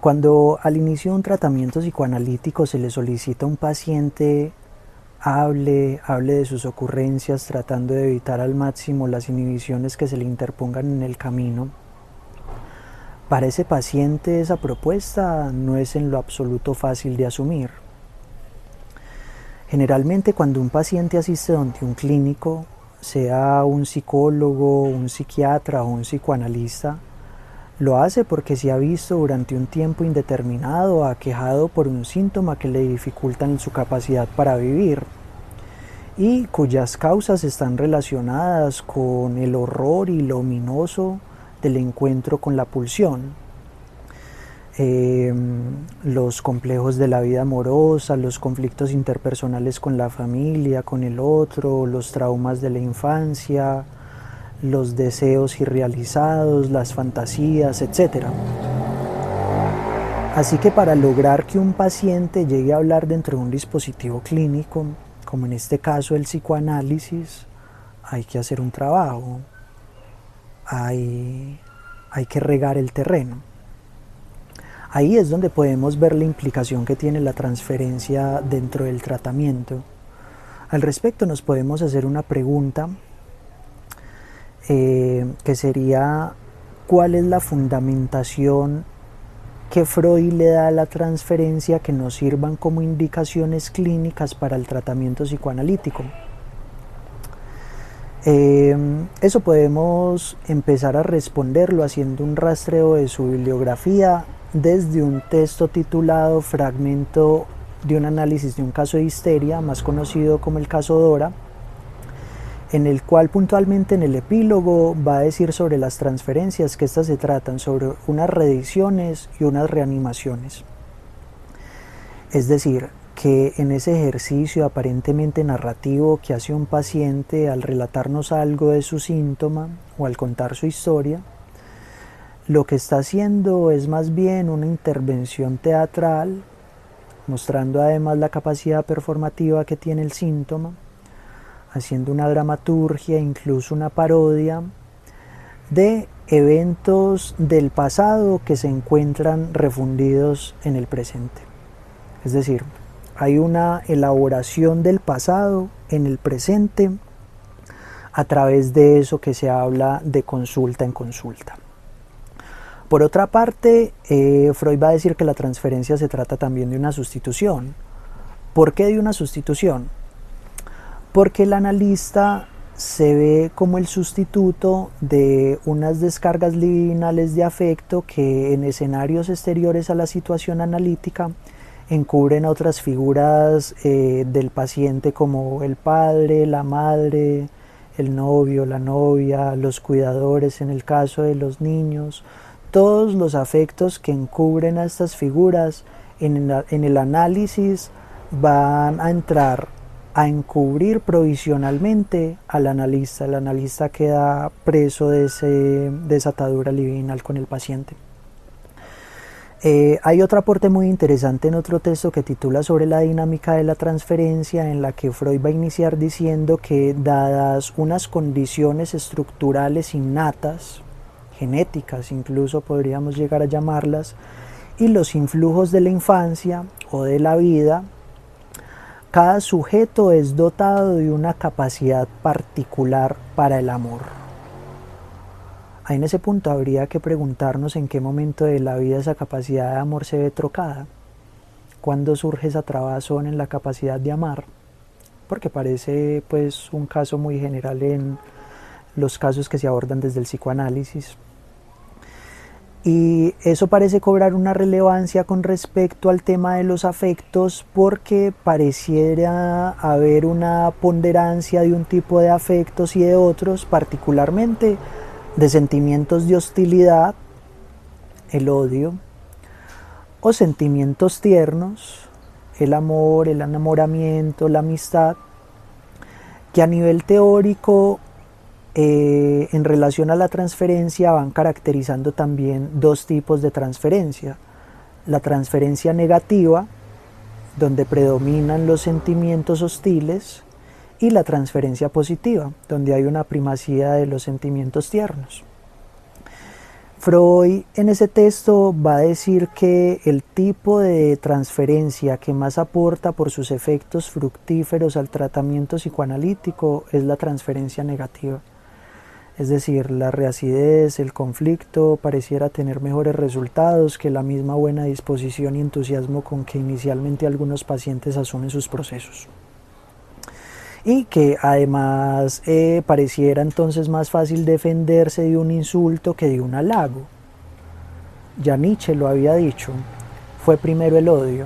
Cuando al inicio de un tratamiento psicoanalítico se le solicita a un paciente hable de sus ocurrencias, tratando de evitar al máximo las inhibiciones que se le interpongan en el camino, para ese paciente esa propuesta no es en lo absoluto fácil de asumir. Generalmente cuando un paciente asiste donde un clínico, sea un psicólogo, un psiquiatra o un psicoanalista, lo hace porque se ha visto durante un tiempo indeterminado aquejado por un síntoma que le dificultan su capacidad para vivir y cuyas causas están relacionadas con el horror y lo ominoso del encuentro con la pulsión. Los complejos de la vida amorosa, los conflictos interpersonales con la familia, con el otro, los traumas de la infancia, los deseos irrealizados, las fantasías, etc. Así que para lograr que un paciente llegue a hablar dentro de un dispositivo clínico, como en este caso el psicoanálisis, hay que hacer un trabajo, hay que regar el terreno. Ahí es donde podemos ver la implicación que tiene la transferencia dentro del tratamiento. Al respecto nos podemos hacer una pregunta que sería: ¿cuál es la fundamentación que Freud le da a la transferencia que nos sirvan como indicaciones clínicas para el tratamiento psicoanalítico? Eso podemos empezar a responderlo haciendo un rastreo de su bibliografía desde un texto titulado Fragmento de un análisis de un caso de histeria, más conocido como el caso Dora, en el cual puntualmente en el epílogo va a decir sobre las transferencias que estas se tratan sobre unas reediciones y unas reanimaciones. Es decir, que en ese ejercicio aparentemente narrativo que hace un paciente al relatarnos algo de su síntoma o al contar su historia, lo que está haciendo es más bien una intervención teatral, mostrando además la capacidad performativa que tiene el síntoma, haciendo una dramaturgia, incluso una parodia de eventos del pasado que se encuentran refundidos en el presente. Es decir, hay una elaboración del pasado en el presente a través de eso que se habla de consulta en consulta. Por otra parte, Freud va a decir que la transferencia se trata también de una sustitución. ¿Por qué de una sustitución? Porque el analista se ve como el sustituto de unas descargas libidinales de afecto que en escenarios exteriores a la situación analítica encubren otras figuras del paciente, como el padre, la madre, el novio, la novia, los cuidadores en el caso de los niños. Todos los afectos que encubren a estas figuras en el análisis van a entrar a encubrir provisionalmente al analista. El analista queda preso de esa atadura libidinal con el paciente. Hay otro aporte muy interesante en otro texto que titula sobre la dinámica de la transferencia, en la que Freud va a iniciar diciendo que, dadas unas condiciones estructurales innatas, genéticas incluso podríamos llegar a llamarlas, y los influjos de la infancia o de la vida, cada sujeto es dotado de una capacidad particular para el amor. Ahí en ese punto habría que preguntarnos en qué momento de la vida esa capacidad de amor se ve trocada. ¿Cuándo surge esa trabazón en la capacidad de amar? Porque parece pues un caso muy general en los casos que se abordan desde el psicoanálisis. Y eso parece cobrar una relevancia con respecto al tema de los afectos, porque pareciera haber una ponderancia de un tipo de afectos y de otros, particularmente de sentimientos de hostilidad, el odio, o sentimientos tiernos, el amor, el enamoramiento, la amistad, que a nivel teórico en relación a la transferencia van caracterizando también dos tipos de transferencia: la transferencia negativa, donde predominan los sentimientos hostiles, y la transferencia positiva, donde hay una primacía de los sentimientos tiernos. Freud en ese texto va a decir que el tipo de transferencia que más aporta por sus efectos fructíferos al tratamiento psicoanalítico es la transferencia negativa. Es decir, la reacidez, el conflicto pareciera tener mejores resultados que la misma buena disposición y entusiasmo con que inicialmente algunos pacientes asumen sus procesos. Y que además pareciera entonces más fácil defenderse de un insulto que de un halago. Ya Nietzsche lo había dicho, fue primero el odio.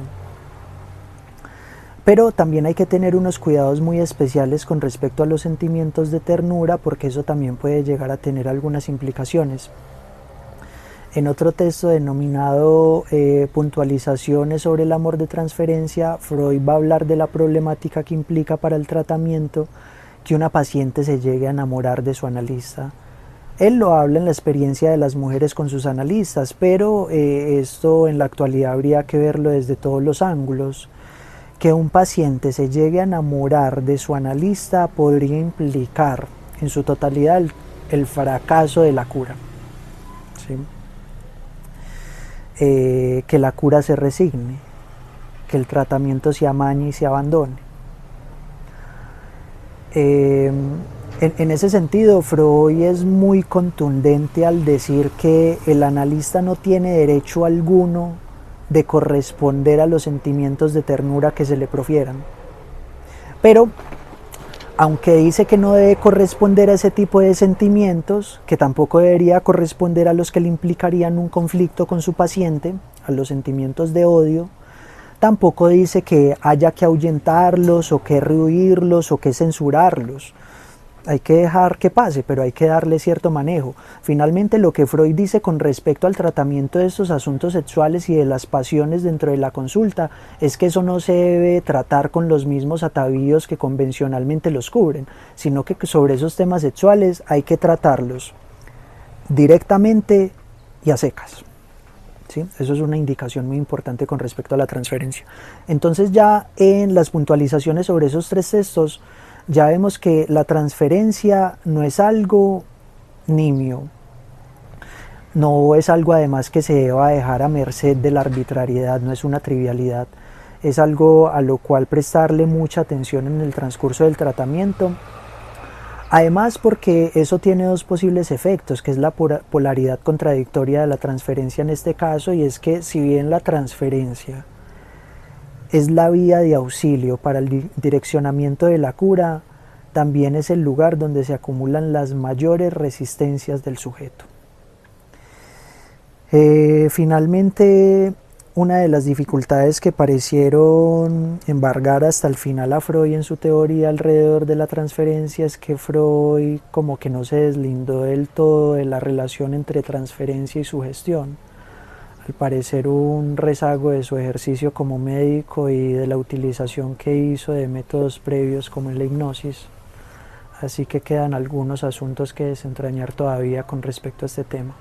Pero también hay que tener unos cuidados muy especiales con respecto a los sentimientos de ternura, porque eso también puede llegar a tener algunas implicaciones. En otro texto denominado Puntualizaciones sobre el amor de transferencia, Freud va a hablar de la problemática que implica para el tratamiento que una paciente se llegue a enamorar de su analista. Él lo habla en la experiencia de las mujeres con sus analistas, pero esto en la actualidad habría que verlo desde todos los ángulos. Que un paciente se llegue a enamorar de su analista podría implicar en su totalidad el fracaso de la cura. ¿Sí? Que la cura se resigne, que el tratamiento se amañe y se abandone. En ese sentido, Freud es muy contundente al decir que el analista no tiene derecho alguno de corresponder a los sentimientos de ternura que se le profieran. Pero, aunque dice que no debe corresponder a ese tipo de sentimientos, que tampoco debería corresponder a los que le implicarían un conflicto con su paciente, a los sentimientos de odio, tampoco dice que haya que ahuyentarlos o que rehuirlos o que censurarlos. Hay que dejar que pase, pero hay que darle cierto manejo. Finalmente, lo que Freud dice con respecto al tratamiento de estos asuntos sexuales y de las pasiones dentro de la consulta es que eso no se debe tratar con los mismos atavíos que convencionalmente los cubren, sino que sobre esos temas sexuales hay que tratarlos directamente y a secas. ¿Sí? Eso es una indicación muy importante con respecto a la transferencia. Entonces, ya en las puntualizaciones sobre esos tres textos, ya vemos que la transferencia no es algo nimio, no es algo además que se deba dejar a merced de la arbitrariedad, no es una trivialidad, es algo a lo cual prestarle mucha atención en el transcurso del tratamiento. Además, porque eso tiene dos posibles efectos, que es la polaridad contradictoria de la transferencia en este caso, y es que si bien la transferencia es la vía de auxilio para el direccionamiento de la cura, también es el lugar donde se acumulan las mayores resistencias del sujeto. Finalmente, una de las dificultades que parecieron embargar hasta el final a Freud en su teoría alrededor de la transferencia es que Freud como que no se deslindó del todo de la relación entre transferencia y sugestión. Al parecer un rezago de su ejercicio como médico y de la utilización que hizo de métodos previos como en la hipnosis. Así que quedan algunos asuntos que desentrañar todavía con respecto a este tema.